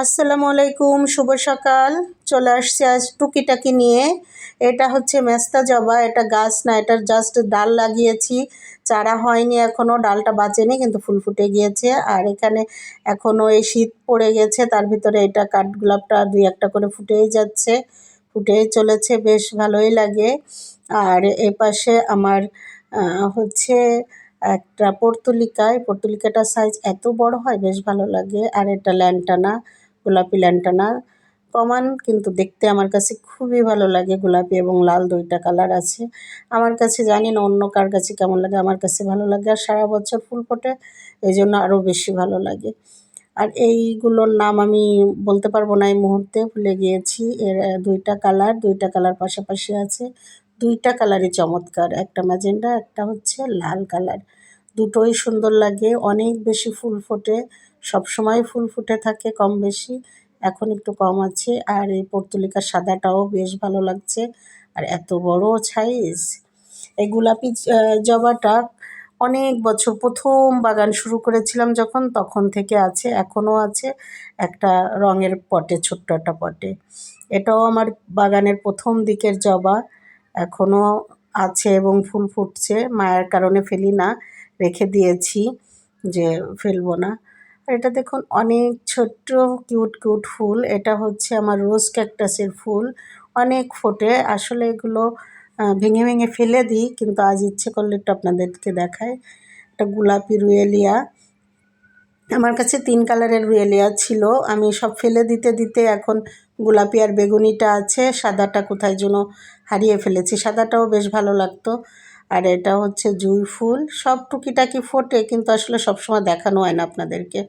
আসসালামু আলাইকুম, শুভ সকাল। চলে আসছি আজ টুকিটাকি নিয়ে। এটা হচ্ছে মেস্তা জবা, এটা গাছ না, এটার জাস্ট ডাল লাগিয়েছি, চারা হয়নি এখনও, ডালটা বাঁচেনি কিন্তু ফুল ফুটে গিয়েছে। আর এখানে এখনও এই শীত পড়ে গেছে, তার ভিতরে এটা কাঠগোলাপটা দুই একটা করে ফুটেই যাচ্ছে, ফুটেই চলেছে, বেশ ভালোই লাগে। আর এপাশে আমার হচ্ছে একটা পর্তুলিকা, এই পর্তুলিকাটার সাইজ এত বড় হয়, বেশ ভালো লাগে। আর এটা ল্যান্টানা, গোলাপি ল্যান্টানা, কমান কিন্তু দেখতে আমার কাছে খুবই ভালো লাগে। গোলাপি এবং লাল দুইটা কালার আছে আমার কাছে, জানি না অন্য কার কাছে কেমন লাগে, আমার কাছে ভালো লাগে। আর সারা বছর ফুল ফোটে, এই জন্য আরও বেশি ভালো লাগে। আর এইগুলোর নাম আমি বলতে পারবো না, এই মুহূর্তে ভুলে গিয়েছি। এর দুইটা কালার পাশাপাশি আছে, দুইটা কালারই চমৎকার, একটা ম্যাজেন্ডা, একটা হচ্ছে লাল কালার। দুটোই সুন্দর লাগে, অনেক বেশি ফুল ফোটে, সবসময় ফুল ফুটে থাকে কম বেশি, এখন একটু কম আছে। আর এই পর্তুলিকার সাদাটাও বেশ ভালো লাগছে, আর এত বড় সাইজ। এই গোলাপি জবাটা অনেক বছর, প্রথম বাগান শুরু করেছিলাম যখন, তখন থেকে আছে, এখনও আছে একটা রঙের পটে, ছোট্ট একটা পটে। এটাও আমার বাগানের প্রথম দিকের জবা, এখনও আছে এবং ফুল ফুটছে। মায়ার কারণে ফেলি না, রেখে দিয়েছি যে ফেলবো না। আর এটা দেখুন, অনেক ছোট্ট কিউট কিউট ফুল, এটা হচ্ছে আমার রোজ ক্যাকটাসের ফুল, অনেক ফোটে। আসলে এগুলো ভেঙে ভেঙে ফেলে দিই, কিন্তু আজ ইচ্ছে করলে একটু আপনাদেরকে দেখায়। একটা গোলাপি রুয়েলিয়া, আমার কাছে 3 কালারের রুয়েলিয়া ছিল, আমি সব ফেলে দিতে দিতে এখন গোলাপি আর বেগুনিটা আছে, সাদাটা কোথায় যেন হারিয়ে ফেলেছি, সাদাটাও বেশ ভালো লাগতো। আর এটা হচ্ছে জুঁই ফুল, সব টুকিটাকি ফোটে কিন্তু আসলে সবসময় দেখানো হয় না আপনাদেরকে।